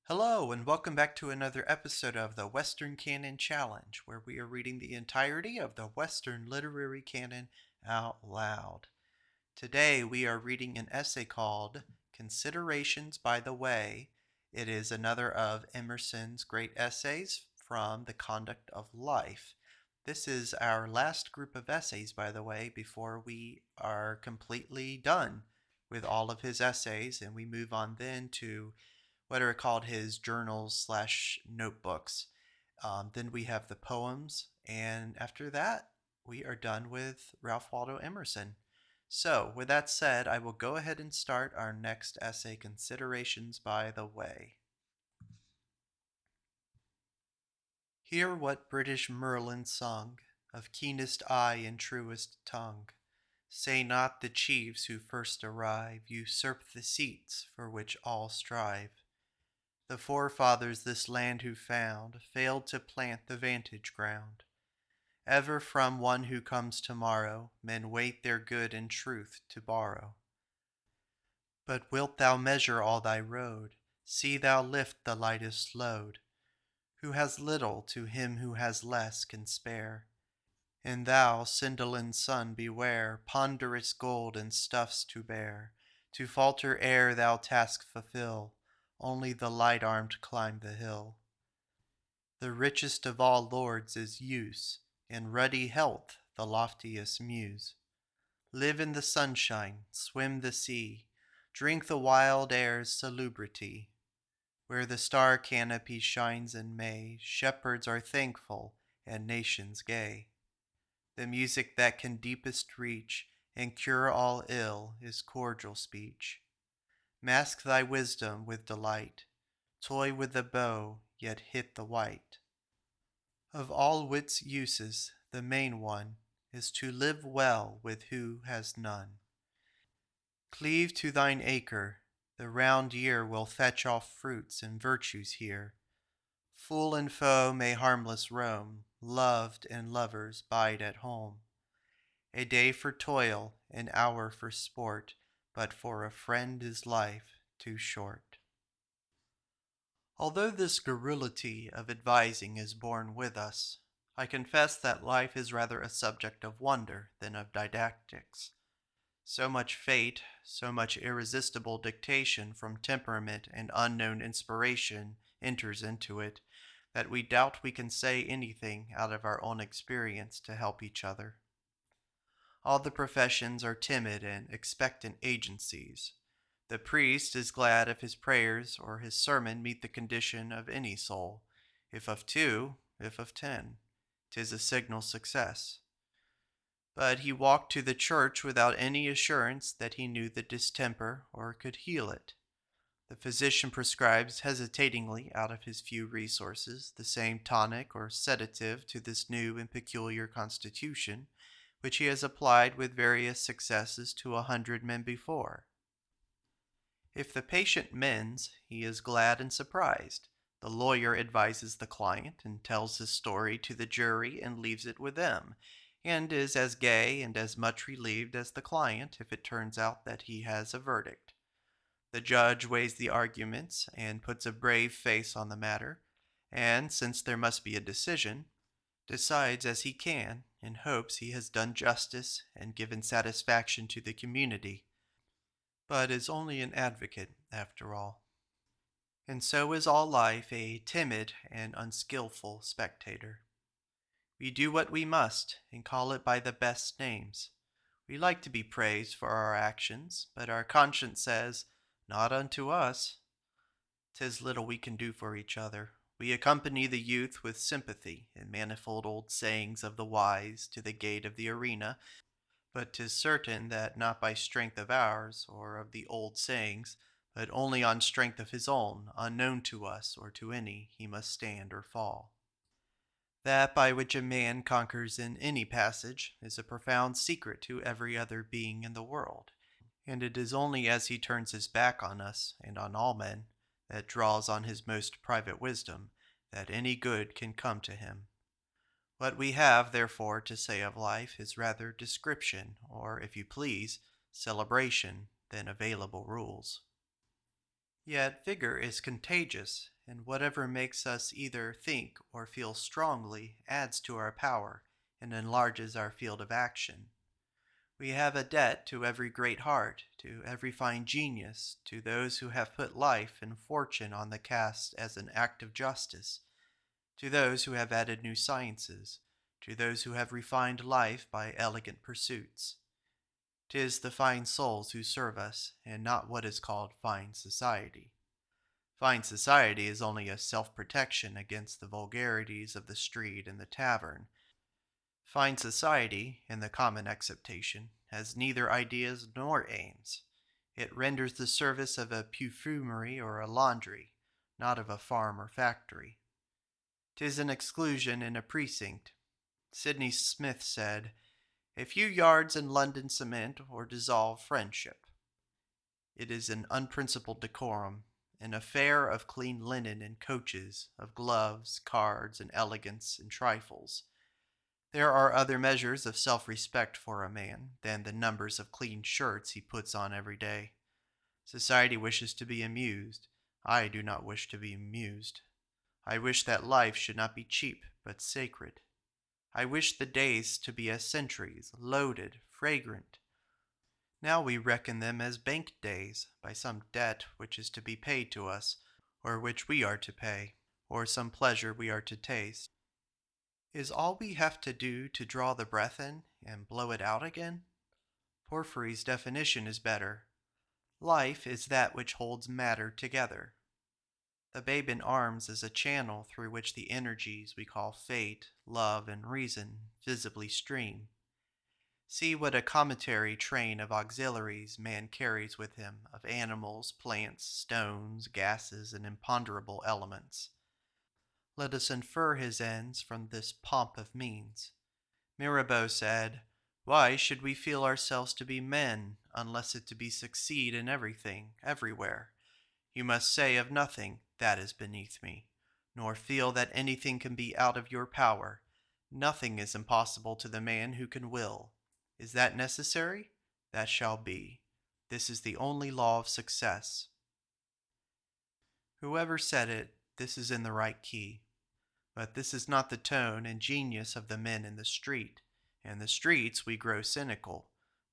Hello, and welcome back to another episode of the Western Canon Challenge, where we are reading the entirety of the Western literary canon out loud. Today we are reading an essay called Considerations by the Way. It is another of Emerson's great essays from The Conduct of Life. This is our last group of essays, by the way, before we are completely done with all of his essays, and we move on then to what are called his journals/notebooks. Then we have the poems, and after that, we are done with Ralph Waldo Emerson. So, with that said, I will go ahead and start our next essay, Considerations by the Way. Hear what British Merlin sung, of keenest eye and truest tongue. Say not the chiefs who first arrive usurp the seats for which all strive. The forefathers this land who found failed to plant the vantage ground. Ever from one who comes tomorrow men wait their good and truth to borrow. But wilt thou measure all thy road, see thou lift the lightest load. Who has little to him who has less can spare. And thou, Cindelin's son, beware ponderous gold and stuffs to bear. To falter ere thou task fulfill, only the light-armed climb the hill. The richest of all lords is use, and ruddy health the loftiest muse. Live in the sunshine, swim the sea, drink the wild air's salubrity. Where the star canopy shines in May, shepherds are thankful and nations gay. The music that can deepest reach and cure all ill is cordial speech. Mask thy wisdom with delight, toy with the bow, yet hit the white. Of all wit's uses, the main one is to live well with who has none. Cleave to thine acre, the round year will fetch off fruits and virtues here. Fool and foe may harmless roam, loved and lovers bide at home. A day for toil, an hour for sport, but for a friend is life too short. Although this garrulity of advising is born with us, I confess that life is rather a subject of wonder than of didactics. So much fate, so much irresistible dictation from temperament and unknown inspiration enters into it, that we doubt we can say anything out of our own experience to help each other. All the professions are timid and expectant agencies. The priest is glad if his prayers or his sermon meet the condition of any soul. If of 2, if of 10, 'tis a signal success. But he walked to the church without any assurance that he knew the distemper or could heal it. The physician prescribes hesitatingly out of his few resources the same tonic or sedative to this new and peculiar constitution, which he has applied with various successes to 100 men before. If the patient mends, he is glad and surprised. The lawyer advises the client and tells his story to the jury and leaves it with them, and is as gay and as much relieved as the client if it turns out that he has a verdict. The judge weighs the arguments and puts a brave face on the matter, and since there must be a decision, decides as he can and hopes he has done justice and given satisfaction to the community, but is only an advocate after all. And so is all life a timid and unskilful spectator. We do what we must and call it by the best names. We like to be praised for our actions, but our conscience says, "Not unto us." 'Tis little we can do for each other. We accompany the youth with sympathy and manifold old sayings of the wise to the gate of the arena, but 'tis certain that not by strength of ours or of the old sayings, but only on strength of his own, unknown to us or to any, he must stand or fall. That by which a man conquers in any passage is a profound secret to every other being in the world, and it is only as he turns his back on us and on all men, that draws on his most private wisdom, that any good can come to him. What we have, therefore, to say of life is rather description, or, if you please, celebration, than available rules. Yet vigor is contagious, and whatever makes us either think or feel strongly adds to our power and enlarges our field of action. We have a debt to every great heart, to every fine genius, to those who have put life and fortune on the cast as an act of justice, to those who have added new sciences, to those who have refined life by elegant pursuits. 'Tis the fine souls who serve us, and not what is called fine society. Fine society is only a self-protection against the vulgarities of the street and the tavern. Fine society, in the common acceptation, has neither ideas nor aims. It renders the service of a perfumery or a laundry, not of a farm or factory. 'Tis an exclusion in a precinct. Sidney Smith said, "A few yards in London cement or dissolve friendship." It is an unprincipled decorum, an affair of clean linen and coaches, of gloves, cards, and elegance and trifles. There are other measures of self-respect for a man than the numbers of clean shirts he puts on every day. Society wishes to be amused. I do not wish to be amused. I wish that life should not be cheap, but sacred. I wish the days to be as centuries, loaded, fragrant. Now we reckon them as bank days, by some debt which is to be paid to us, or which we are to pay, or some pleasure we are to taste. Is all we have to do to draw the breath in and blow it out again? Porphyry's definition is better. Life is that which holds matter together. The babe in arms is a channel through which the energies we call fate, love, and reason visibly stream. See what a cometary train of auxiliaries man carries with him, of animals, plants, stones, gases, and imponderable elements. Let us infer his ends from this pomp of means. Mirabeau said, "Why should we feel ourselves to be men, unless it to be succeed in everything, everywhere? You must say of nothing, that is beneath me, nor feel that anything can be out of your power. Nothing is impossible to the man who can will. Is that necessary? That shall be. This is the only law of success." Whoever said it, this is in the right key. But this is not the tone and genius of the men in the street. In the streets we grow cynical.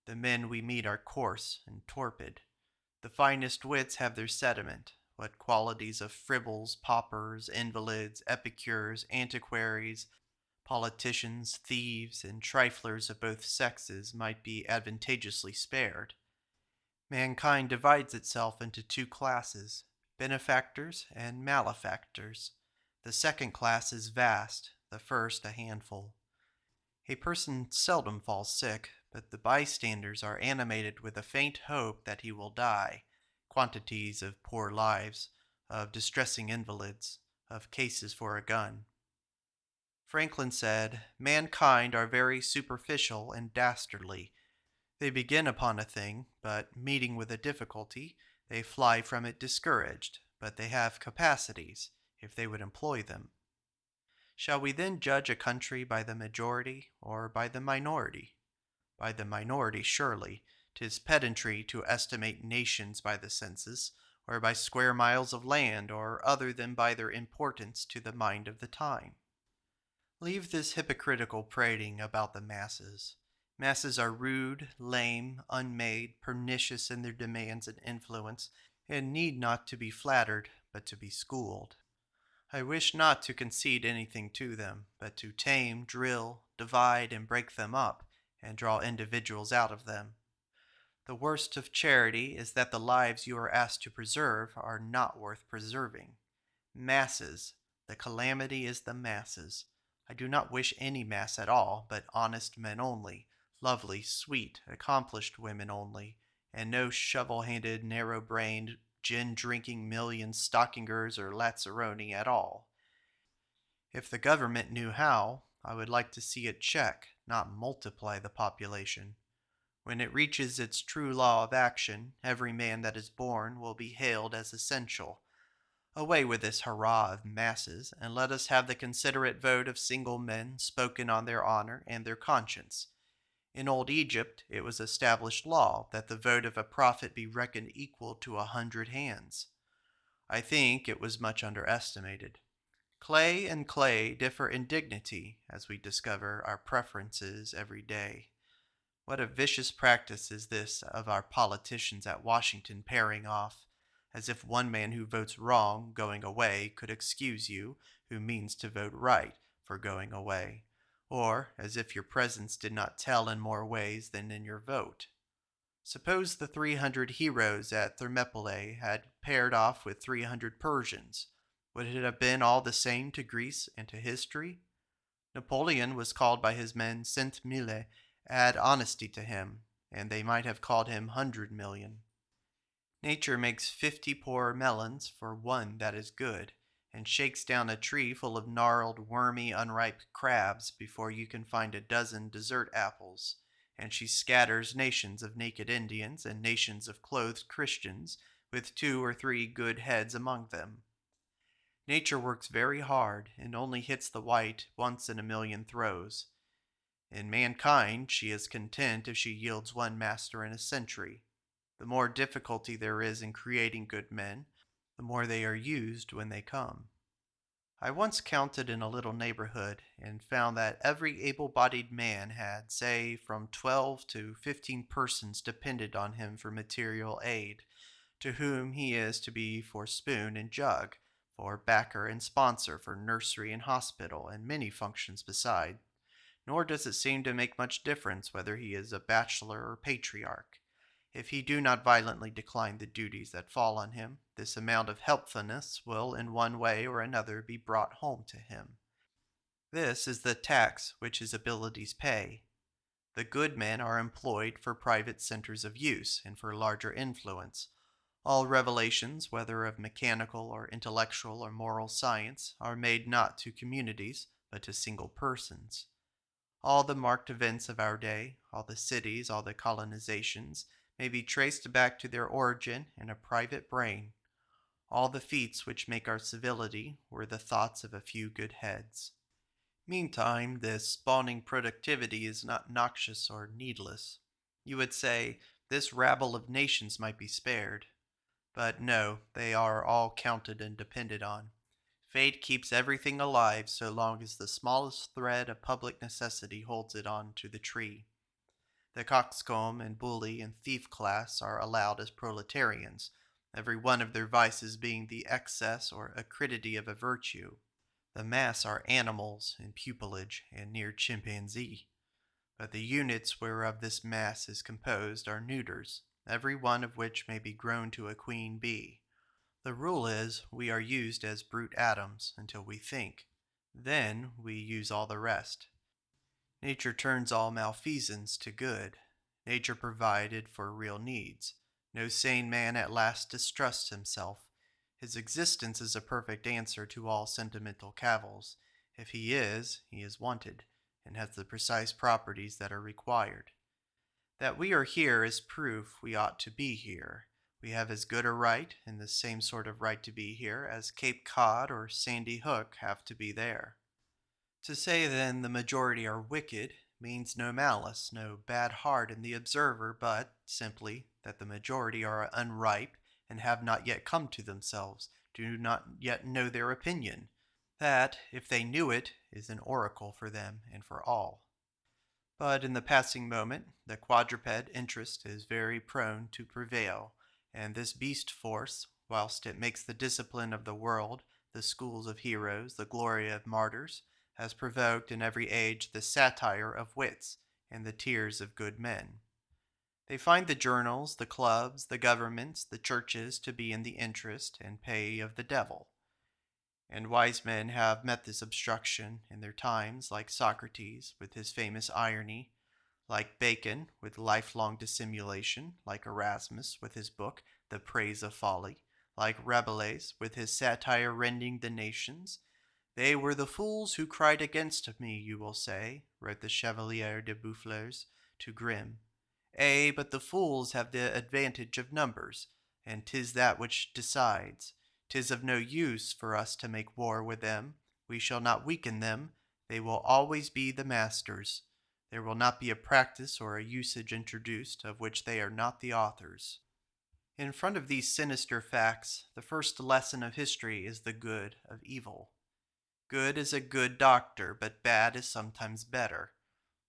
The men we meet are coarse and torpid. The finest wits have their sediment. What qualities of fribbles, paupers, invalids, epicures, antiquaries, politicians, thieves, and triflers of both sexes might be advantageously spared. Mankind divides itself into two classes, benefactors and malefactors. The second class is vast, the first a handful. A person seldom falls sick, but the bystanders are animated with a faint hope that he will die. Quantities of poor lives, of distressing invalids, of cases for a gun. Franklin said, "Mankind are very superficial and dastardly. They begin upon a thing, but meeting with a difficulty, they fly from it discouraged, but they have capacities, if they would employ them." Shall we then judge a country by the majority or by the minority? By the minority, surely. 'Tis pedantry to estimate nations by the census, or by square miles of land, or other than by their importance to the mind of the time. Leave this hypocritical prating about the masses. Masses are rude, lame, unmade, pernicious in their demands and influence, and need not to be flattered, but to be schooled. I wish not to concede anything to them, but to tame, drill, divide, and break them up, and draw individuals out of them. The worst of charity is that the lives you are asked to preserve are not worth preserving. Masses. The calamity is the masses. I do not wish any mass at all, but honest men only, lovely, sweet, accomplished women only, and no shovel-handed, narrow-brained, gin-drinking million stockingers or lazzaroni at all. If the government knew how, I would like to see it check, not multiply the population. When it reaches its true law of action, every man that is born will be hailed as essential. Away with this hurrah of masses, and let us have the considerate vote of single men spoken on their honor and their conscience. In old Egypt it was established law that the vote of a prophet be reckoned equal to 100 hands. I think it was much underestimated. Clay and clay differ in dignity as we discover our preferences every day. What a vicious practice is this of our politicians at Washington pairing off, as if one man who votes wrong going away could excuse you, who means to vote right, for going away, or as if your presence did not tell in more ways than in your vote. Suppose the 300 heroes at Thermopylae had paired off with 300 Persians. Would it have been all the same to Greece and to history? Napoleon was called by his men Cent Mille, add honesty to him, and they might have called him 100 million. Nature makes 50 poor melons for one that is good, and shakes down a tree full of gnarled, wormy, unripe crabs before you can find a dozen dessert apples, and she scatters nations of naked Indians and nations of clothed Christians, with 2 or 3 good heads among them. Nature works very hard and only hits the white once in a million throws. In mankind, she is content if she yields one master in a century. The more difficulty there is in creating good men, the more they are used when they come. I once counted in a little neighborhood and found that every able-bodied man had, say, from 12 to 15 persons depended on him for material aid, to whom he is to be for spoon and jug, for backer and sponsor, for nursery and hospital, and many functions beside. Nor does it seem to make much difference whether he is a bachelor or patriarch. If he do not violently decline the duties that fall on him, this amount of helpfulness will in one way or another be brought home to him. This is the tax which his abilities pay. The good men are employed for private centers of use and for larger influence. All revelations, whether of mechanical or intellectual or moral science, are made not to communities, but to single persons. All the marked events of our day, all the cities, all the colonizations, may be traced back to their origin in a private brain. All the feats which make our civility were the thoughts of a few good heads. Meantime, this spawning productivity is not noxious or needless. You would say, this rabble of nations might be spared. But no, they are all counted and depended on. Fate keeps everything alive so long as the smallest thread of public necessity holds it on to the tree. The coxcomb and bully and thief class are allowed as proletarians, every one of their vices being the excess or acridity of a virtue. The mass are animals in pupillage and near chimpanzee, but the units whereof this mass is composed are neuters, every one of which may be grown to a queen bee. The rule is, we are used as brute atoms until we think. Then we use all the rest. Nature turns all malfeasance to good. Nature provided for real needs. No sane man at last distrusts himself. His existence is a perfect answer to all sentimental cavils. If he is wanted, and has the precise properties that are required. That we are here is proof we ought to be here. We have as good a right, and the same sort of right to be here, as Cape Cod or Sandy Hook have to be there. To say then the majority are wicked means no malice, no bad heart in the observer, but simply that the majority are unripe and have not yet come to themselves, do not yet know their opinion. That, if they knew it, is an oracle for them and for all. But in the passing moment, the quadruped interest is very prone to prevail, and this beast force, whilst it makes the discipline of the world, the schools of heroes, the glory of martyrs, has provoked in every age the satire of wits and the tears of good men. They find the journals, the clubs, the governments, the churches to be in the interest and pay of the devil. And wise men have met this obstruction in their times, like Socrates with his famous irony, like Bacon with lifelong dissimulation, like Erasmus with his book, The Praise of Folly, like Rabelais with his satire rending the nations. They were the fools who cried against me, you will say, wrote the Chevalier de Boufflers to Grimm. But the fools have the advantage of numbers, and 'tis that which decides. 'Tis of no use for us to make war with them. We shall not weaken them. They will always be the masters. There will not be a practice or a usage introduced of which they are not the authors. In front of these sinister facts, the first lesson of history is the good of evil. Good is a good doctor, but bad is sometimes better.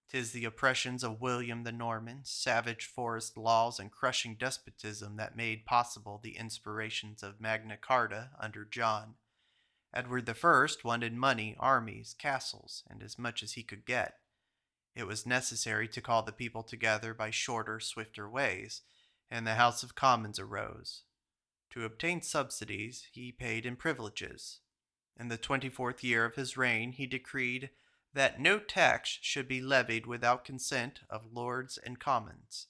'Tis the oppressions of William the Norman, savage forest laws, and crushing despotism that made possible the inspirations of Magna Carta under John. Edward I wanted money, armies, castles, and as much as he could get. It was necessary to call the people together by shorter, swifter ways, and the House of Commons arose. To obtain subsidies, he paid in privileges. In the 24th year of his reign, he decreed that no tax should be levied without consent of lords and commons,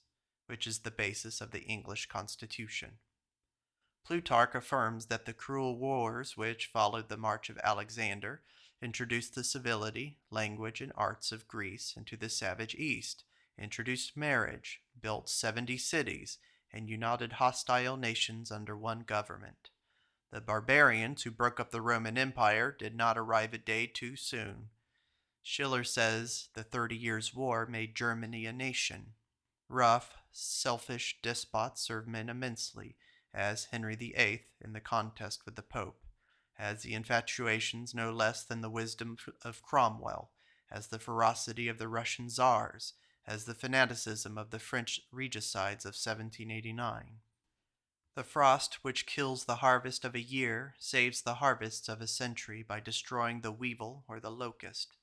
which is the basis of the English Constitution. Plutarch affirms that the cruel wars which followed the march of Alexander introduced the civility, language, and arts of Greece into the savage East, introduced marriage, built 70 cities, and united hostile nations under one government. The barbarians who broke up the Roman Empire did not arrive a day too soon. Schiller says the 30 Years' War made Germany a nation. Rough, selfish despots serve men immensely, as Henry VIII in the contest with the Pope, as the infatuations no less than the wisdom of Cromwell, as the ferocity of the Russian czars, as the fanaticism of the French regicides of 1789. The frost which kills the harvest of a year saves the harvests of a century by destroying the weevil or the locust.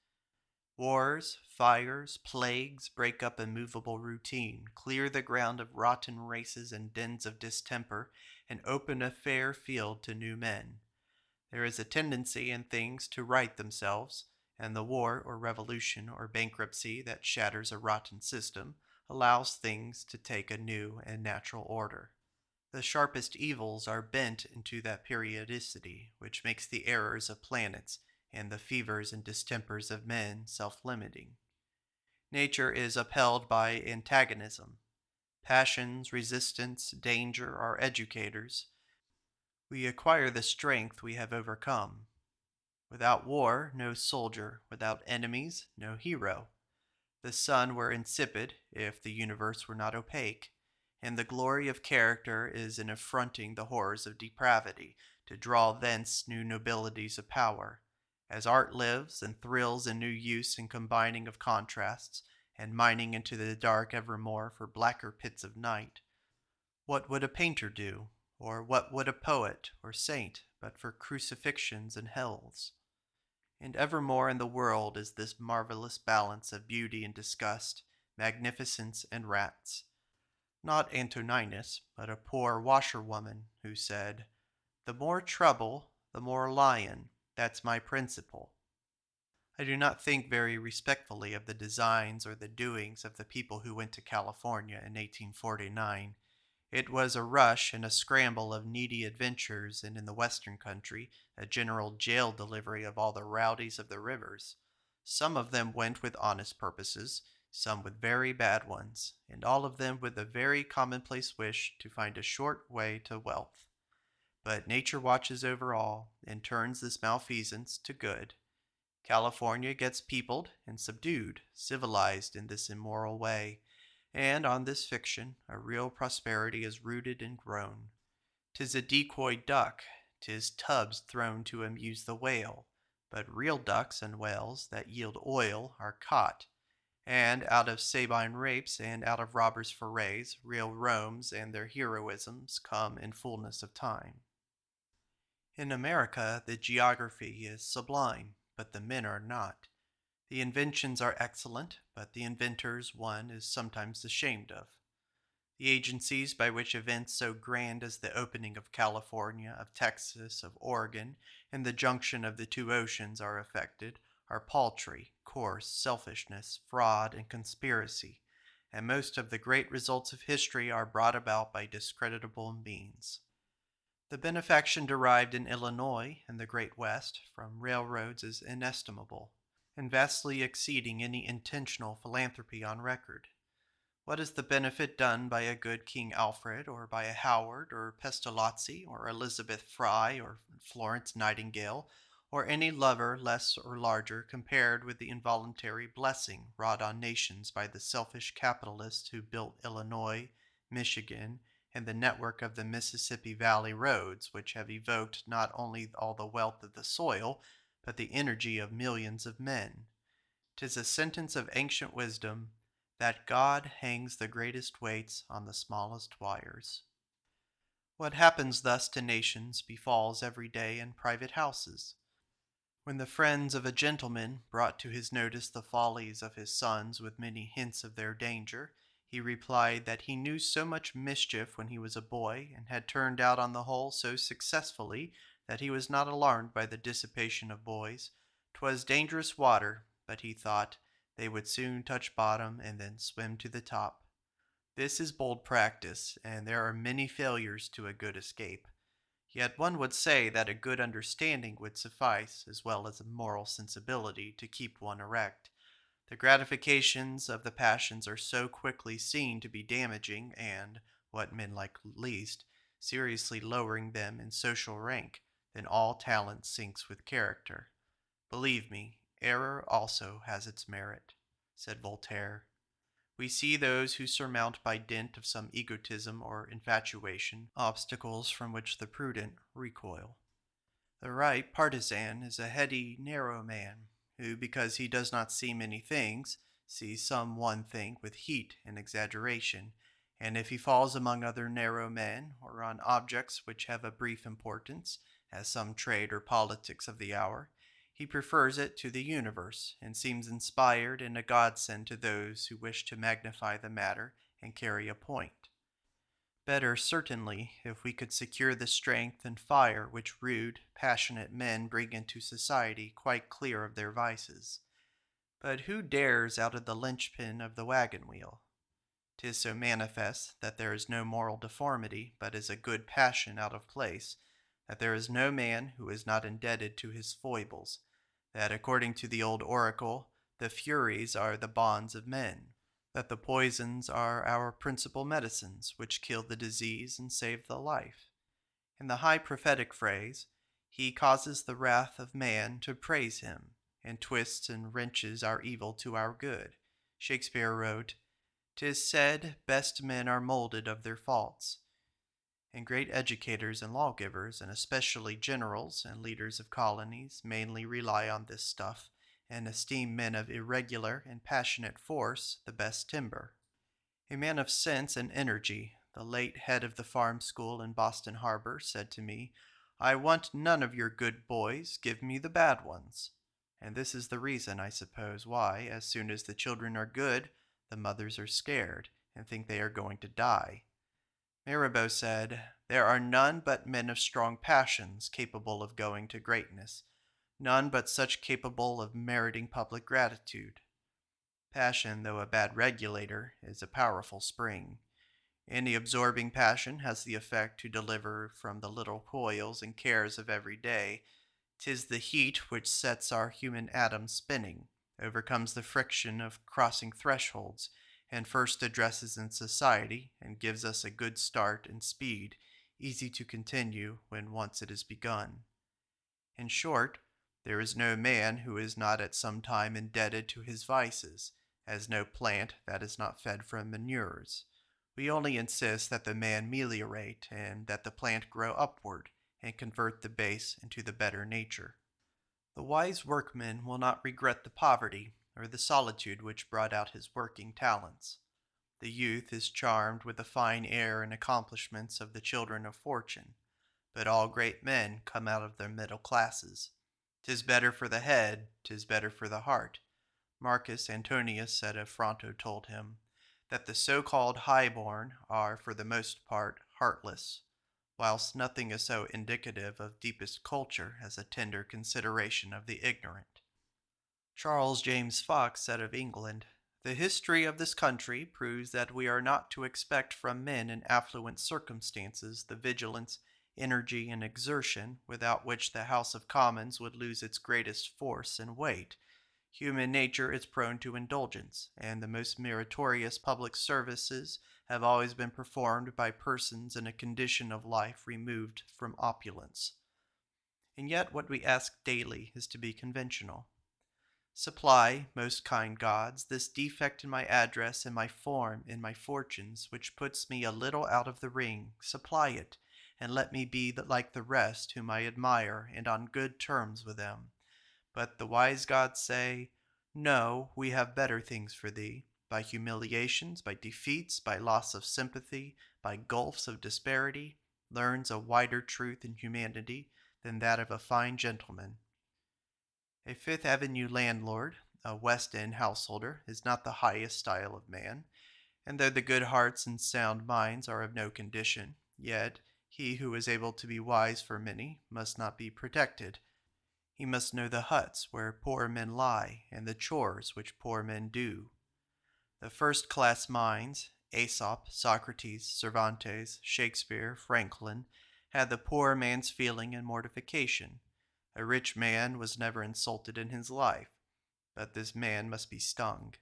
Wars, fires, plagues break up immovable routine, clear the ground of rotten races and dens of distemper, and open a fair field to new men. There is a tendency in things to right themselves, and the war or revolution or bankruptcy that shatters a rotten system allows things to take a new and natural order. The sharpest evils are bent into that periodicity which makes the errors of planets and the fevers and distempers of men self-limiting. Nature is upheld by antagonism. Passions, resistance, danger are educators. We acquire the strength we have overcome. Without war, no soldier. Without enemies, no hero. The sun were insipid if the universe were not opaque, and the glory of character is in affronting the horrors of depravity, to draw thence new nobilities of power. As art lives and thrills in new use and combining of contrasts, and mining into the dark evermore for blacker pits of night, what would a painter do, or what would a poet or saint, but for crucifixions and hells? And evermore in the world is this marvelous balance of beauty and disgust, magnificence and rats. Not Antoninus, but a poor washerwoman, who said, "The more trouble, the more lion. That's my principle." I do not think very respectfully of the designs or the doings of the people who went to California in 1849. It was a rush and a scramble of needy adventures, and in the western country, a general jail delivery of all the rowdies of the rivers. Some of them went with honest purposes, some with very bad ones, and all of them with a very commonplace wish to find a short way to wealth. But nature watches over all, and turns this malfeasance to good. California gets peopled and subdued, civilized in this immoral way, and on this fiction a real prosperity is rooted and grown. 'Tis a decoy duck, 'tis tubs thrown to amuse the whale, but real ducks and whales that yield oil are caught, and out of Sabine rapes and out of robbers' forays, real Romes and their heroisms come in fullness of time. In America the geography is sublime, but the men are not. The inventions are excellent, but the inventors one is sometimes ashamed of. The agencies by which events so grand as the opening of California, of Texas, of Oregon, and the junction of the two oceans are effected are paltry, coarse, selfishness, fraud, and conspiracy, and most of the great results of history are brought about by discreditable means. The benefaction derived in Illinois and the Great West from railroads is inestimable, and vastly exceeding any intentional philanthropy on record. What is the benefit done by a good King Alfred, or by a Howard, or Pestalozzi, or Elizabeth Fry, or Florence Nightingale, or any lover less or larger compared with the involuntary blessing wrought on nations by the selfish capitalists who built Illinois, Michigan, and the network of the Mississippi Valley roads, which have evoked not only all the wealth of the soil, but the energy of millions of men. 'Tis a sentence of ancient wisdom that God hangs the greatest weights on the smallest wires. What happens thus to nations befalls every day in private houses. When the friends of a gentleman brought to his notice the follies of his sons with many hints of their danger, he replied that he knew so much mischief when he was a boy, and had turned out on the whole so successfully, that he was not alarmed by the dissipation of boys. 'Twas dangerous water, but he thought they would soon touch bottom and then swim to the top. This is bold practice, and there are many failures to a good escape. Yet one would say that a good understanding would suffice, as well as a moral sensibility, to keep one erect. The gratifications of the passions are so quickly seen to be damaging, and, what men like least, seriously lowering them in social rank, then all talent sinks with character. Believe me, error also has its merit, said Voltaire. We see those who surmount by dint of some egotism or infatuation obstacles from which the prudent recoil. The right partisan is a heady, narrow man, who, because he does not see many things, sees some one thing with heat and exaggeration, and if he falls among other narrow men, or on objects which have a brief importance, as some trade or politics of the hour, he prefers it to the universe, and seems inspired and a godsend to those who wish to magnify the matter and carry a point. Better, certainly, if we could secure the strength and fire which rude, passionate men bring into society quite clear of their vices. But who dares out of the linchpin of the wagon wheel? 'Tis so manifest that there is no moral deformity, but is a good passion out of place, that there is no man who is not indebted to his foibles, that according to the old oracle, the furies are the bonds of men, that the poisons are our principal medicines, which kill the disease and save the life. In the high prophetic phrase, he causes the wrath of man to praise him, and twists and wrenches our evil to our good. Shakespeare wrote, "'Tis said, best men are molded of their faults." And great educators and lawgivers, and especially generals and leaders of colonies, mainly rely on this stuff, and esteem men of irregular and passionate force the best timber. A man of sense and energy, the late head of the farm school in Boston Harbor, said to me, "I want none of your good boys, give me the bad ones." And this is the reason, I suppose, why, as soon as the children are good, the mothers are scared, and think they are going to die. Mirabeau said, "There are none but men of strong passions capable of going to greatness, none but such capable of meriting public gratitude." Passion, though a bad regulator, is a powerful spring. Any absorbing passion has the effect to deliver from the little toils and cares of every day. 'Tis the heat which sets our human atoms spinning, overcomes the friction of crossing thresholds, and first addresses in society, and gives us a good start and speed, easy to continue when once it is begun. In short, there is no man who is not at some time indebted to his vices, as no plant that is not fed from manures. We only insist that the man meliorate, and that the plant grow upward, and convert the base into the better nature. The wise workman will not regret the poverty or the solitude which brought out his working talents. The youth is charmed with the fine air and accomplishments of the children of fortune, but all great men come out of their middle classes. 'Tis better for the head, 'tis better for the heart. Marcus Antonius said of Fronto told him, that the so-called high-born are for the most part heartless, whilst nothing is so indicative of deepest culture as a tender consideration of the ignorant. Charles James Fox said of England, "The history of this country proves that we are not to expect from men in affluent circumstances the vigilance, energy, and exertion without which the House of Commons would lose its greatest force and weight. Human nature is prone to indulgence, and the most meritorious public services have always been performed by persons in a condition of life removed from opulence. And yet what we ask daily is to be conventional. Supply, most kind gods, this defect in my address and my form in my fortunes, which puts me a little out of the ring. Supply it, and let me be like the rest whom I admire and on good terms with them. But the wise gods say, no, we have better things for thee. By humiliations, by defeats, by loss of sympathy, by gulfs of disparity, learns a wider truth in humanity than that of a fine gentleman. A Fifth Avenue landlord, a West End householder, is not the highest style of man, and though the good hearts and sound minds are of no condition, yet he who is able to be wise for many must not be protected. He must know the huts where poor men lie, and the chores which poor men do. The first-class minds, Aesop, Socrates, Cervantes, Shakespeare, Franklin, had the poor man's feeling and mortification. A rich man was never insulted in his life, but this man must be stung.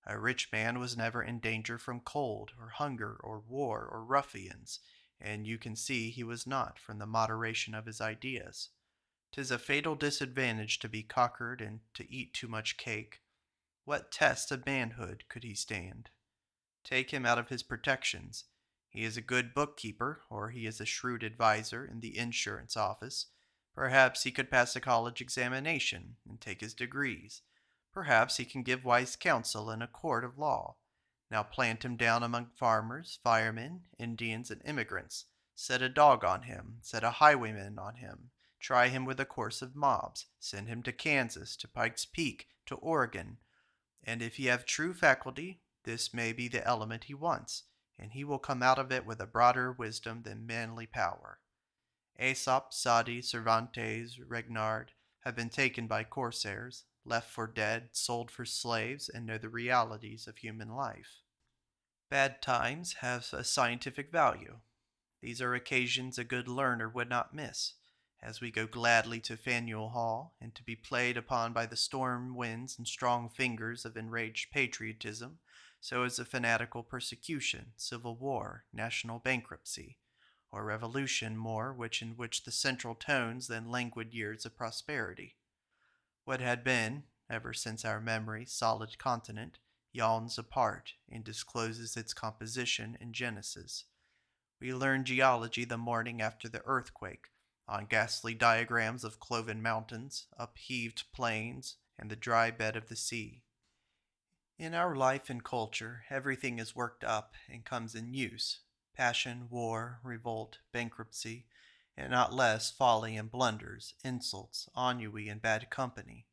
A rich man was never in danger from cold, or hunger, or war, or ruffians, and you can see he was not from the moderation of his ideas. 'Tis a fatal disadvantage to be cockered and to eat too much cake. What test of manhood could he stand? Take him out of his protections. He is a good bookkeeper, or he is a shrewd adviser in the insurance office. Perhaps he could pass a college examination and take his degrees. Perhaps he can give wise counsel in a court of law. Now plant him down among farmers, firemen, Indians, and immigrants. Set a dog on him. Set a highwayman on him. Try him with a course of mobs. Send him to Kansas, to Pike's Peak, to Oregon. And if he have true faculty, this may be the element he wants, and he will come out of it with a broader wisdom than manly power. Aesop, Sadi, Cervantes, Regnard have been taken by corsairs, left for dead, sold for slaves, and know the realities of human life. Bad times have a scientific value. These are occasions a good learner would not miss, as we go gladly to Faneuil Hall, and to be played upon by the storm winds and strong fingers of enraged patriotism, so as a fanatical persecution, civil war, national bankruptcy, or revolution more in which the central tones than languid years of prosperity. What had been, ever since our memory, solid continent, yawns apart and discloses its composition and genesis. We learn geology the morning after the earthquake, on ghastly diagrams of cloven mountains, upheaved plains, and the dry bed of the sea. In our life and culture, everything is worked up and comes in use: passion, war, revolt, bankruptcy, and not less folly and blunders, insults, ennui, and bad company.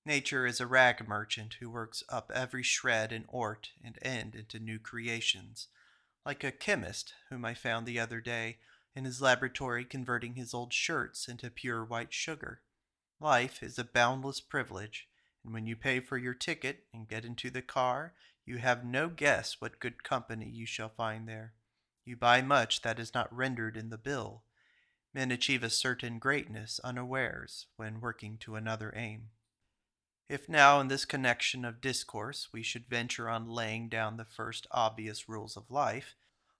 Nature is a rag merchant who works up every shred and ort and end into new creations, like a chemist whom I found the other day in his laboratory converting his old shirts into pure white sugar. Life is a boundless privilege, and when you pay for your ticket and get into the car, you have no guess what good company you shall find there. You buy much that is not rendered in the bill. Men achieve a certain greatness unawares when working to another aim. If now in this connection of discourse we should venture on laying down the first obvious rules of life,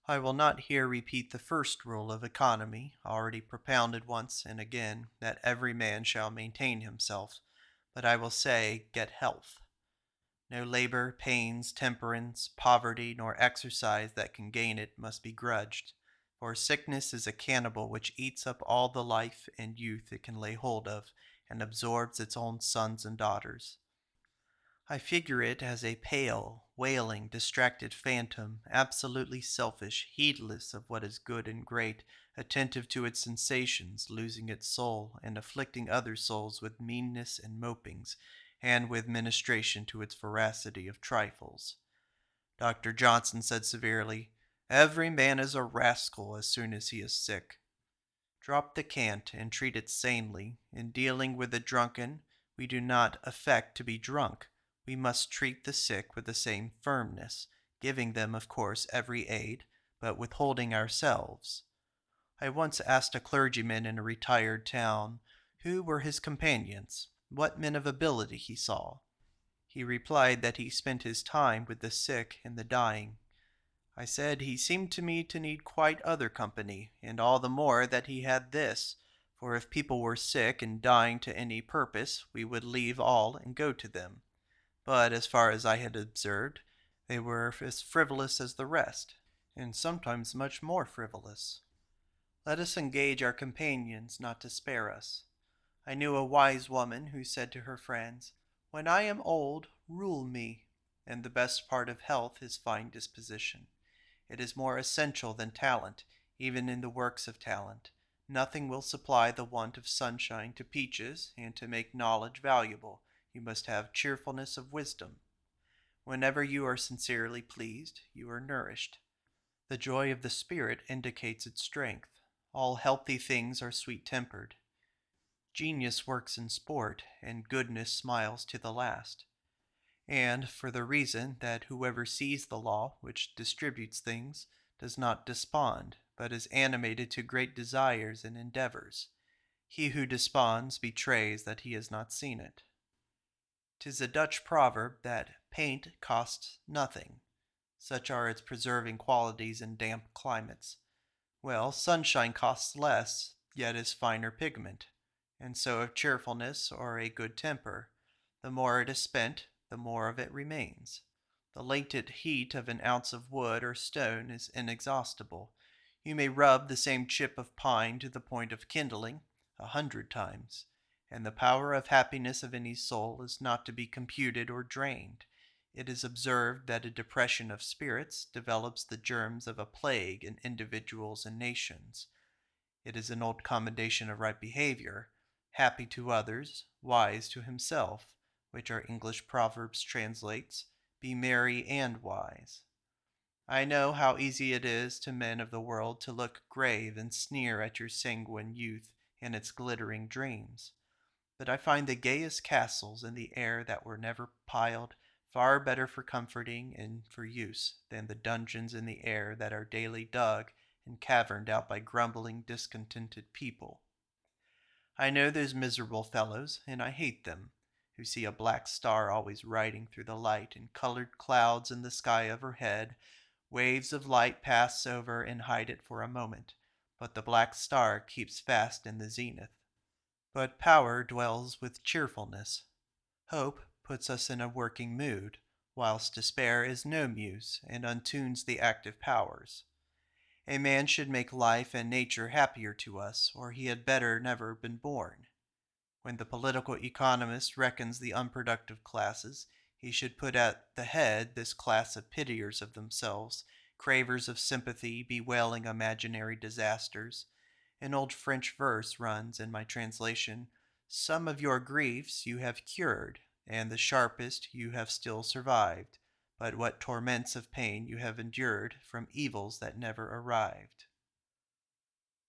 I will not here repeat the first rule of economy, already propounded once and again, that every man shall maintain himself, but I will say, get health. No labor, pains, temperance, poverty, nor exercise that can gain it must be grudged, for sickness is a cannibal which eats up all the life and youth it can lay hold of, and absorbs its own sons and daughters. I figure it as a pale, wailing, distracted phantom, absolutely selfish, heedless of what is good and great, attentive to its sensations, losing its soul, and afflicting other souls with meanness and mopings, and with ministration to its voracity of trifles. Dr. Johnson said severely, "Every man is a rascal as soon as he is sick." Drop the cant and treat it sanely. In dealing with the drunken, we do not affect to be drunk. We must treat the sick with the same firmness, giving them, of course, every aid, but withholding ourselves. I once asked a clergyman in a retired town who were his companions, what men of ability he saw. He replied that he spent his time with the sick and the dying. I said he seemed to me to need quite other company, and all the more that he had this, For if people were sick and dying to any purpose, we would leave all and go to them. But as far as I had observed, they were as frivolous as the rest, and sometimes much more frivolous. Let us engage our companions not to spare us. I knew a wise woman who said to her friends, "When I am old, rule me." And the best part of health is fine disposition. It is more essential than talent, even in the works of talent. Nothing will supply the want of sunshine to peaches, and to make knowledge valuable, you must have cheerfulness of wisdom. Whenever you are sincerely pleased, you are nourished. The joy of the spirit indicates its strength. All healthy things are sweet-tempered. Genius works in sport, and goodness smiles to the last. And for the reason that whoever sees the law which distributes things does not despond, but is animated to great desires and endeavors. He who desponds betrays that he has not seen it. 'Tis a Dutch proverb that paint costs nothing. Such are its preserving qualities in damp climates. Well, sunshine costs less, yet is finer pigment, and so of cheerfulness or a good temper. The more it is spent, the more of it remains. The latent heat of an ounce of wood or stone is inexhaustible. You may rub the same chip of pine to the point of kindling 100 times, and the power of happiness of any soul is not to be computed or drained. It is observed that a depression of spirits develops the germs of a plague in individuals and nations. It is an old commendation of right behavior, happy to others, wise to himself, which our English proverbs translates, be merry and wise. I know how easy it is to men of the world to look grave and sneer at your sanguine youth and its glittering dreams. But I find the gayest castles in the air that were never piled far better for comforting and for use than the dungeons in the air that are daily dug and caverned out by grumbling, discontented people. I know those miserable fellows, and I hate them, who see a black star always riding through the light and colored clouds in the sky overhead. Waves of light pass over and hide it for a moment, but the black star keeps fast in the zenith. But power dwells with cheerfulness. Hope puts us in a working mood, whilst despair is no muse and untunes the active powers. A man should make life and nature happier to us, or he had better never been born. When the political economist reckons the unproductive classes, he should put at the head this class of pitiers of themselves, cravers of sympathy, bewailing imaginary disasters. An old French verse runs in my translation, "Some of your griefs you have cured, and the sharpest you have still survived. But what torments of pain you have endured from evils that never arrived."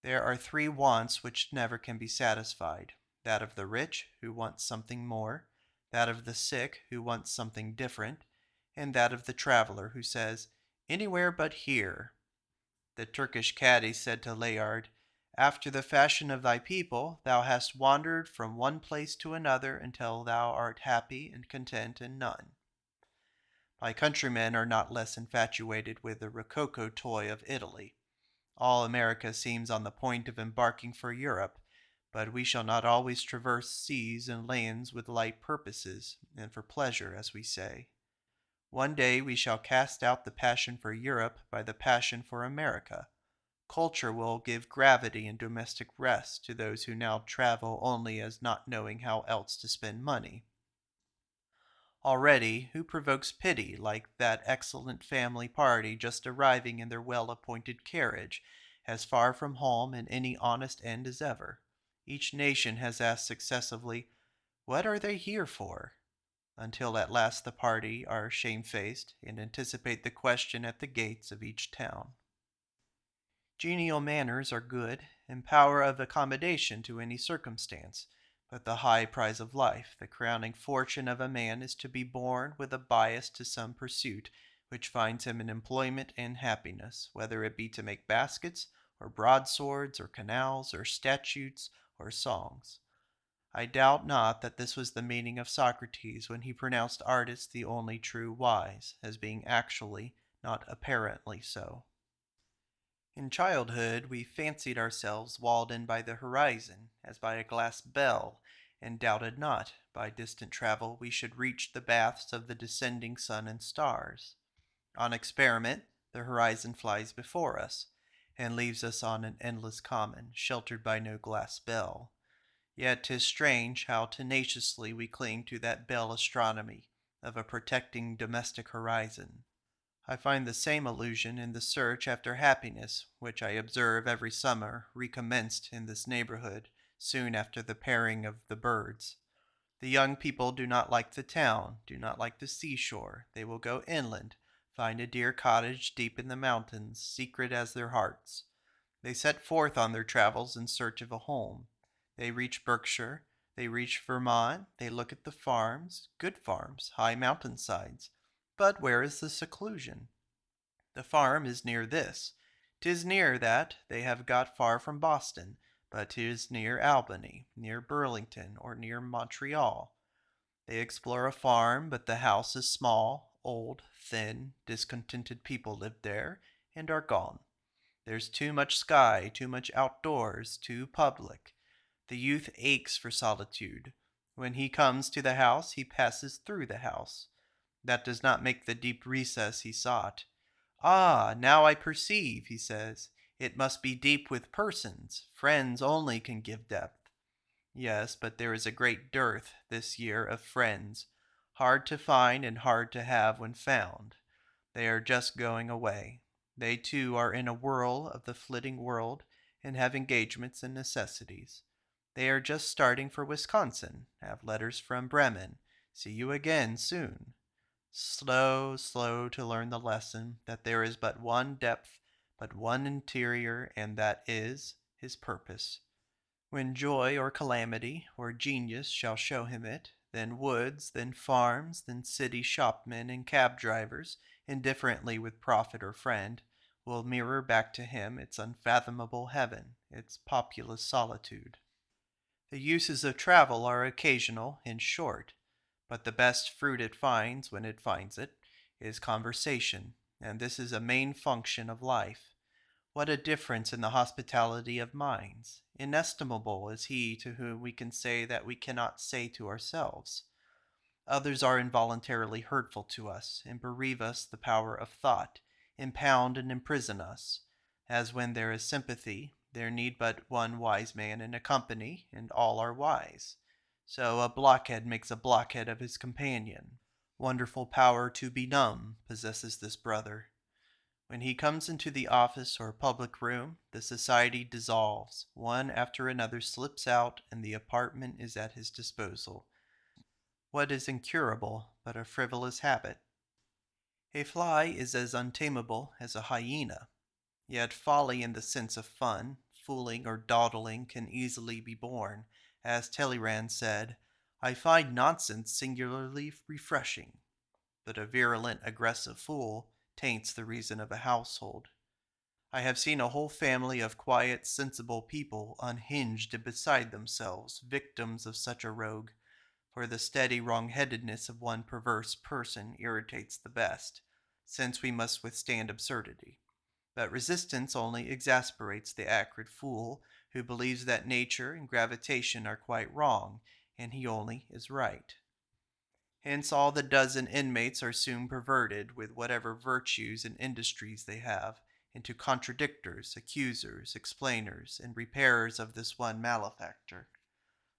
There are three wants which never can be satisfied: that of the rich, who wants something more; that of the sick, who wants something different; and that of the traveler, who says, "Anywhere but here." The Turkish caddi said to Layard, "After the fashion of thy people, thou hast wandered from one place to another until thou art happy and content in none." My countrymen are not less infatuated with the rococo toy of Italy. All America seems on the point of embarking for Europe, but we shall not always traverse seas and lands with light purposes, and for pleasure, as we say. One day we shall cast out the passion for Europe by the passion for America. Culture will give gravity and domestic rest to those who now travel only as not knowing how else to spend money. Already, who provokes pity like that excellent family party just arriving in their well-appointed carriage, as far from home and any honest end as ever? Each nation has asked successively, "What are they here for?" until at last the party are shamefaced and anticipate the question at the gates of each town. Genial manners are good, and power of accommodation to any circumstance, but the high prize of life, the crowning fortune of a man, is to be born with a bias to some pursuit which finds him in employment and happiness, whether it be to make baskets, or broadswords, or canals, or statutes, or songs. I doubt not that this was the meaning of Socrates when he pronounced artists the only true wise, as being actually, not apparently so. In childhood, we fancied ourselves walled in by the horizon, as by a glass bell, and doubted not, by distant travel, we should reach the baths of the descending sun and stars. On experiment, the horizon flies before us, and leaves us on an endless common, sheltered by no glass bell. Yet 'tis strange how tenaciously we cling to that bell astronomy of a protecting domestic horizon. I find the same illusion in the search after happiness which I observe every summer recommenced in this neighborhood soon after the pairing of the birds. The young people do not like the town, do not like the seashore. They will go inland, find a dear cottage deep in the mountains, secret as their hearts. They set forth on their travels in search of a home. They reach Berkshire, they reach Vermont, they look at the farms, good farms, high mountainsides. But where is the seclusion? The farm is near this. 'Tis near that they have got far from Boston, but 'tis near Albany, near Burlington, or near Montreal. They explore a farm, but the house is small, old, thin, discontented people live there, and are gone. There's too much sky, too much outdoors, too public. The youth aches for solitude. When he comes to the house, he passes through the house. That does not make the deep recess he sought. Ah, now I perceive, he says. It must be deep with persons. Friends only can give depth. Yes, but there is a great dearth this year of friends, hard to find and hard to have when found. They are just going away. They too are in a whirl of the flitting world and have engagements and necessities. They are just starting for Wisconsin, have letters from Bremen. See you again soon. Slow, slow to learn the lesson that there is but one depth, but one interior, and that is his purpose. When joy or calamity or genius shall show him it, then woods, then farms, then city shopmen and cab drivers, indifferently with prophet or friend, will mirror back to him its unfathomable heaven, its populous solitude. The uses of travel are occasional and short, but the best fruit it finds, when it finds it, is conversation, and this is a main function of life. What a difference in the hospitality of minds! Inestimable is he to whom we can say that we cannot say to ourselves. Others are involuntarily hurtful to us, and bereave us the power of thought, impound and imprison us. As when there is sympathy, there need but one wise man in a company, and all are wise. So a blockhead makes a blockhead of his companion. Wonderful power to benumb possesses this brother. When he comes into the office or public room, the society dissolves. One after another slips out, and the apartment is at his disposal. What is incurable but a frivolous habit? A fly is as untamable as a hyena, yet folly in the sense of fun, fooling or dawdling can easily be borne. As Talleyrand said, I find nonsense singularly refreshing, but a virulent, aggressive fool taints the reason of a household. I have seen a whole family of quiet, sensible people unhinged and beside themselves, victims of such a rogue, for the steady wrong-headedness of one perverse person irritates the best, since we must withstand absurdity. But resistance only exasperates the acrid fool who believes that nature and gravitation are quite wrong, and he only is right. Hence all the dozen inmates are soon perverted, with whatever virtues and industries they have, into contradictors, accusers, explainers, and repairers of this one malefactor.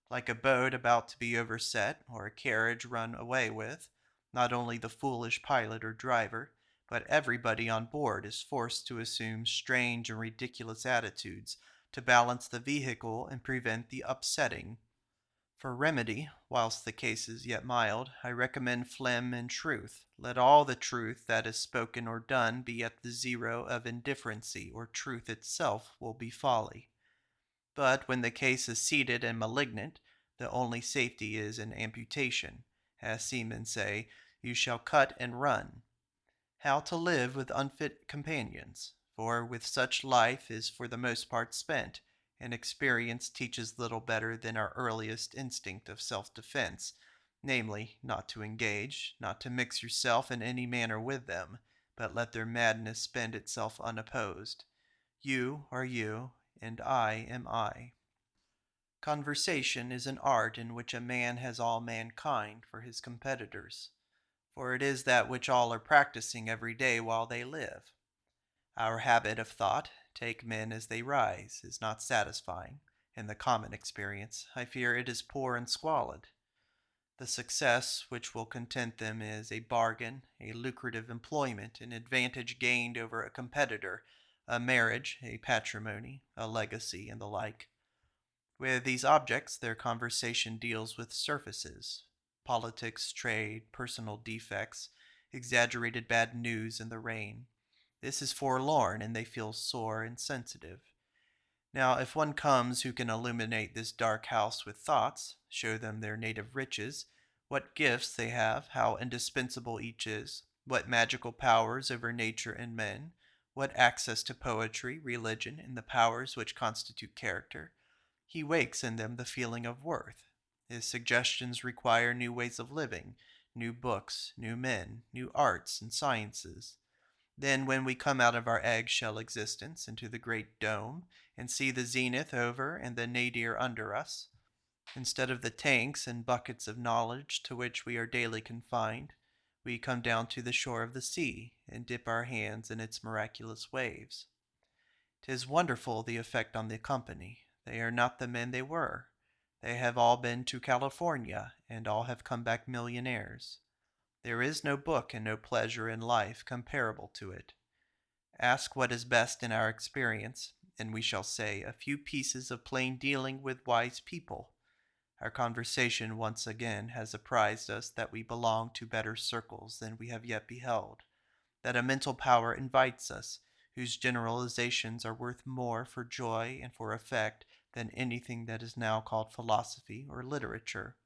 Like a boat about to be overset, or a carriage run away with, not only the foolish pilot or driver, but everybody on board is forced to assume strange and ridiculous attitudes to balance the vehicle and prevent the upsetting. For remedy, whilst the case is yet mild, I recommend phlegm and truth. Let all the truth that is spoken or done be at the zero of indifferency, or truth itself will be folly. But when the case is seated and malignant, the only safety is in amputation. As seamen say, you shall cut and run. How to live with unfit companions, for with such life is for the most part spent, and experience teaches little better than our earliest instinct of self-defense, namely, not to engage, not to mix yourself in any manner with them, but let their madness spend itself unopposed. You are you, and I am I. Conversation is an art in which a man has all mankind for his competitors, for it is that which all are practicing every day while they live. Our habit of thought, take men as they rise, is not satisfying. In the common experience, I fear it is poor and squalid. The success which will content them is a bargain, a lucrative employment, an advantage gained over a competitor, a marriage, a patrimony, a legacy, and the like. With these objects, their conversation deals with surfaces: politics, trade, personal defects, exaggerated bad news, and the rain. This is forlorn, and they feel sore and sensitive. Now, if one comes who can illuminate this dark house with thoughts, show them their native riches, what gifts they have, how indispensable each is, what magical powers over nature and men, what access to poetry, religion, and the powers which constitute character, he wakes in them the feeling of worth. His suggestions require new ways of living, new books, new men, new arts and sciences. Then, when we come out of our eggshell existence into the great dome and see the zenith over and the nadir under us, instead of the tanks and buckets of knowledge to which we are daily confined, we come down to the shore of the sea and dip our hands in its miraculous waves. 'Tis wonderful the effect on the company. They are not the men they were. They have all been to California, and all have come back millionaires. There is no book and no pleasure in life comparable to it. Ask what is best in our experience, and we shall say a few pieces of plain dealing with wise people. Our conversation once again has apprised us that we belong to better circles than we have yet beheld, that a mental power invites us, whose generalizations are worth more for joy and for effect than anything that is now called philosophy or literature.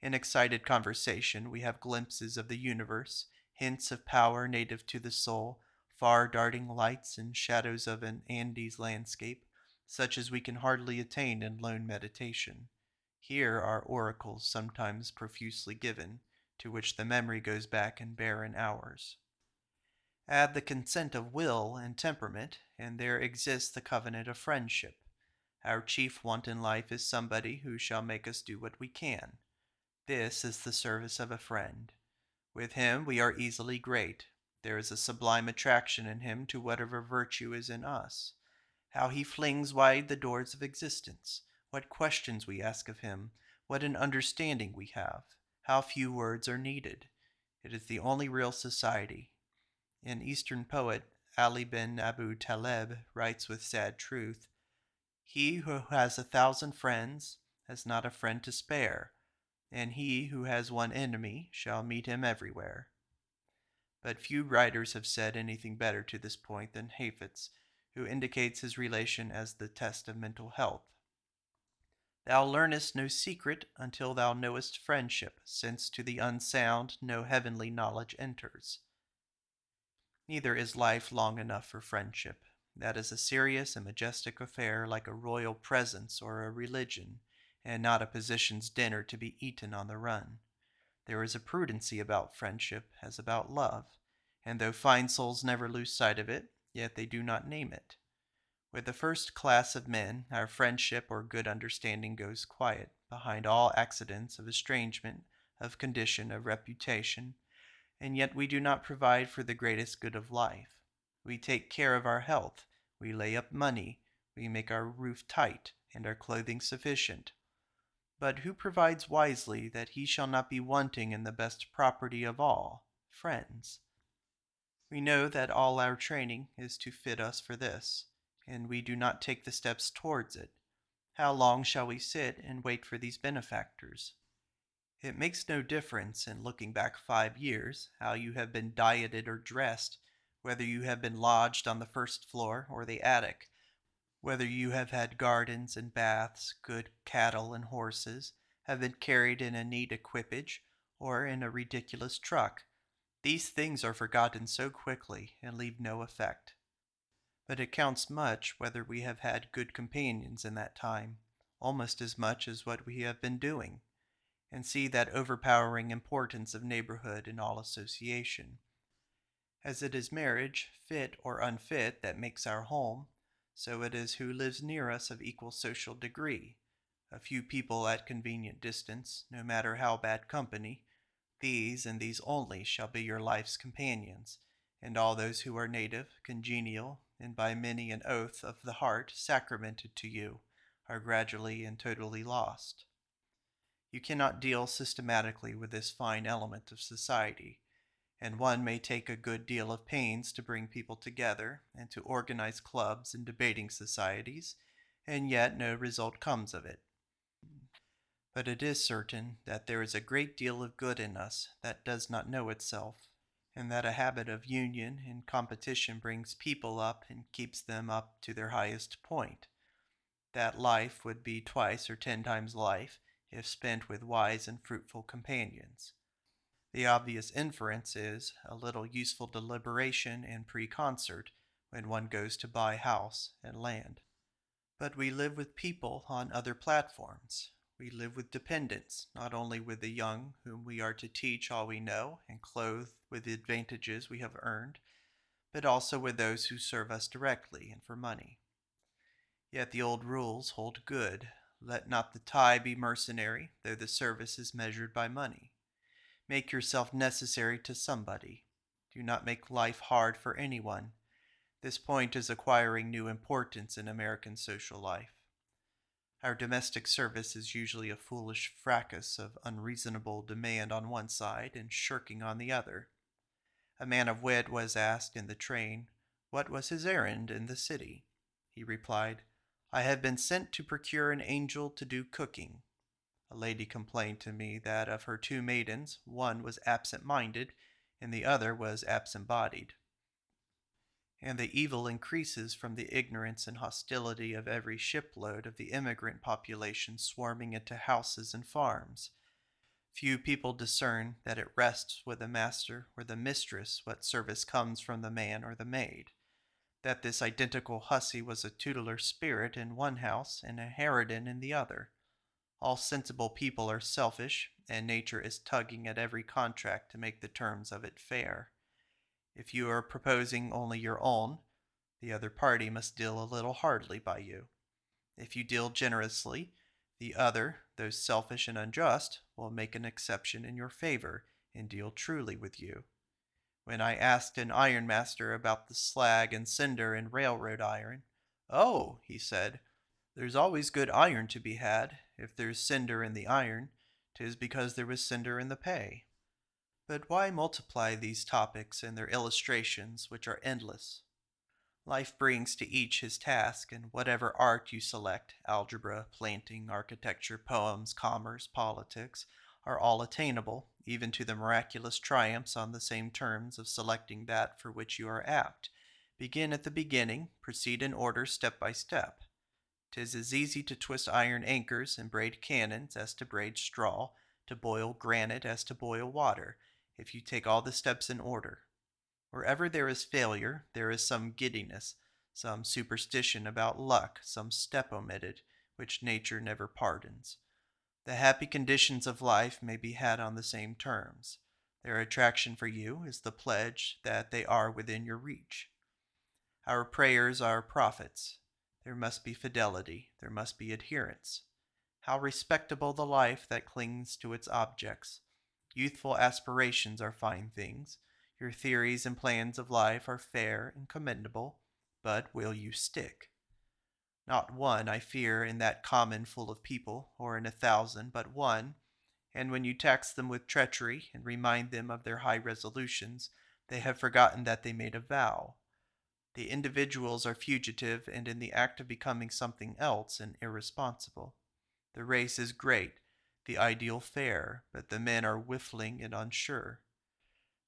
In excited conversation we have glimpses of the universe, hints of power native to the soul, far darting lights and shadows of an Andes landscape, such as we can hardly attain in lone meditation. Here are oracles sometimes profusely given, to which the memory goes back in barren hours. Add the consent of will and temperament, and there exists the covenant of friendship. Our chief want in life is somebody who shall make us do what we can. This is the service of a friend. With him we are easily great. There is a sublime attraction in him to whatever virtue is in us. How he flings wide the doors of existence! What questions we ask of him! What an understanding we have! How few words are needed! It is the only real society. An Eastern poet, Ali bin Abu Taleb, writes with sad truth, "He who has 1,000 friends has not a friend to spare, and he who has one enemy shall meet him everywhere." But few writers have said anything better to this point than Hafetz, who indicates his relation as the test of mental health. Thou learnest no secret until thou knowest friendship, since to the unsound no heavenly knowledge enters. Neither is life long enough for friendship. That is a serious and majestic affair, like a royal presence or a religion, and not a physician's dinner to be eaten on the run. There is a prudency about friendship as about love, and though fine souls never lose sight of it, yet they do not name it. With the first class of men, our friendship or good understanding goes quiet, behind all accidents of estrangement, of condition, of reputation, and yet we do not provide for the greatest good of life. We take care of our health, we lay up money, we make our roof tight, and our clothing sufficient. But who provides wisely that he shall not be wanting in the best property of all, friends? We know that all our training is to fit us for this, and we do not take the steps towards it. How long shall we sit and wait for these benefactors? It makes no difference, in looking back 5 years, how you have been dieted or dressed, whether you have been lodged on the first floor or the attic, whether you have had gardens and baths, good cattle and horses, have been carried in a neat equipage, or in a ridiculous truck. These things are forgotten so quickly and leave no effect. But it counts much whether we have had good companions in that time, almost as much as what we have been doing, and see that overpowering importance of neighborhood in all association. As it is marriage, fit or unfit, that makes our home, So it is who lives near us of equal social degree. A few people at convenient distance, no matter how bad company, these and these only shall be your life's companions, and all those who are native, congenial, and by many an oath of the heart sacramented to you, are gradually and totally lost. You cannot deal systematically with this fine element of society, and one may take a good deal of pains to bring people together and to organize clubs and debating societies, and yet no result comes of it. But it is certain that there is a great deal of good in us that does not know itself, and that a habit of union and competition brings people up and keeps them up to their highest point. That life would be twice or 10 times life if spent with wise and fruitful companions. The obvious inference is a little useful deliberation and pre-concert when one goes to buy house and land. But we live with people on other platforms. We live with dependents, not only with the young whom we are to teach all we know and clothe with the advantages we have earned, but also with those who serve us directly and for money. Yet the old rules hold good. Let not the tie be mercenary, though the service is measured by money. Make yourself necessary to somebody. Do not make life hard for anyone. This point is acquiring new importance in American social life. Our domestic service is usually a foolish fracas of unreasonable demand on one side and shirking on the other. A man of wit was asked in the train what was his errand in the city. He replied, "I have been sent to procure an angel to do cooking." A lady complained to me that of her two maidens, one was absent-minded and the other was absent-bodied. And the evil increases from the ignorance and hostility of every shipload of the immigrant population swarming into houses and farms. Few people discern that it rests with the master or the mistress what service comes from the man or the maid, that this identical hussy was a tutelar spirit in one house and a harridan in the other. All sensible people are selfish, and nature is tugging at every contract to make the terms of it fair. If you are proposing only your own, the other party must deal a little hardly by you. If you deal generously, the other, though selfish and unjust, will make an exception in your favor and deal truly with you. When I asked an ironmaster about the slag and cinder in railroad iron, "Oh," he said, "there's always good iron to be had. If there's cinder in the iron, 'tis because there was cinder in the pay." But why multiply these topics and their illustrations, which are endless? Life brings to each his task, and whatever art you select, algebra, planting, architecture, poems, commerce, politics, are all attainable, even to the miraculous triumphs on the same terms of selecting that for which you are apt. Begin at the beginning, proceed in order step by step. 'Tis as easy to twist iron anchors and braid cannons as to braid straw, to boil granite as to boil water, if you take all the steps in order. Wherever there is failure, there is some giddiness, some superstition about luck, some step omitted, which nature never pardons. The happy conditions of life may be had on the same terms. Their attraction for you is the pledge that they are within your reach. Our prayers are prophets. There must be fidelity, there must be adherence. How respectable the life that clings to its objects. Youthful aspirations are fine things. Your theories and plans of life are fair and commendable, but will you stick? Not one, I fear, in that common full of people, or in 1,000, but one, and when you tax them with treachery and remind them of their high resolutions, they have forgotten that they made a vow. The individuals are fugitive and in the act of becoming something else and irresponsible. The race is great, the ideal fair, but the men are whiffling and unsure.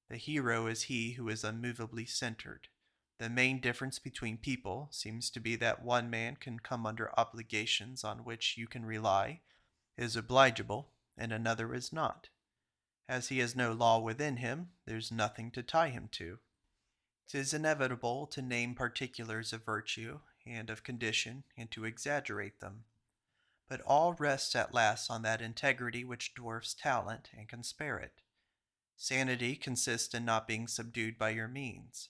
The hero is he who is unmovably centered. The main difference between people seems to be that one man can come under obligations on which you can rely, is obligeable, and another is not. As he has no law within him, there's nothing to tie him to. 'Tis inevitable to name particulars of virtue and of condition and to exaggerate them. But all rests at last on that integrity which dwarfs talent and can spare it. Sanity consists in not being subdued by your means.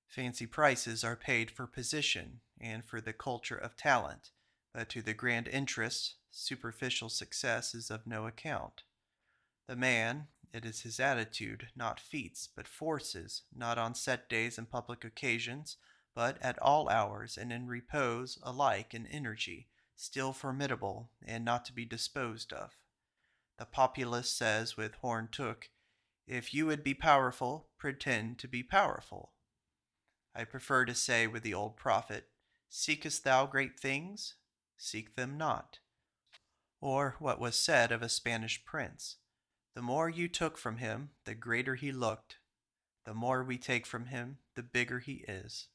Fancy prices are paid for position and for the culture of talent, but to the grand interests, superficial success is of no account. The man, it is his attitude, not feats, but forces, not on set days and public occasions, but at all hours and in repose, alike in energy, still formidable and not to be disposed of. The populace says with horn took, if you would be powerful, pretend to be powerful. I prefer to say with the old prophet, seekest thou great things? Seek them not. Or what was said of a Spanish prince, the more you took from him, the greater he looked. The more we take from him, the bigger he is.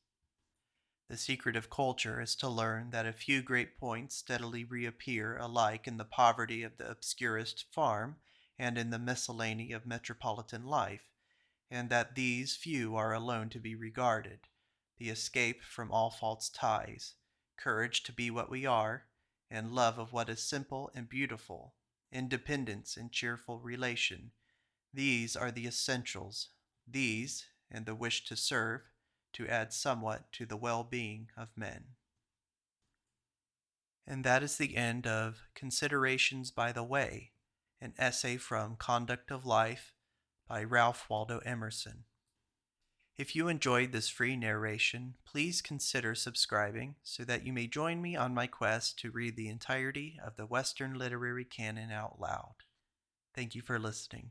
The secret of culture is to learn that a few great points steadily reappear alike in the poverty of the obscurest farm and in the miscellany of metropolitan life, and that these few are alone to be regarded, the escape from all false ties, courage to be what we are, and love of what is simple and beautiful, independence and cheerful relation. These are the essentials. These, and the wish to serve, to add somewhat to the well-being of men. And that is the end of Considerations by the Way, an essay from Conduct of Life by Ralph Waldo Emerson. If you enjoyed this free narration, please consider subscribing so that you may join me on my quest to read the entirety of the Western literary canon out loud. Thank you for listening.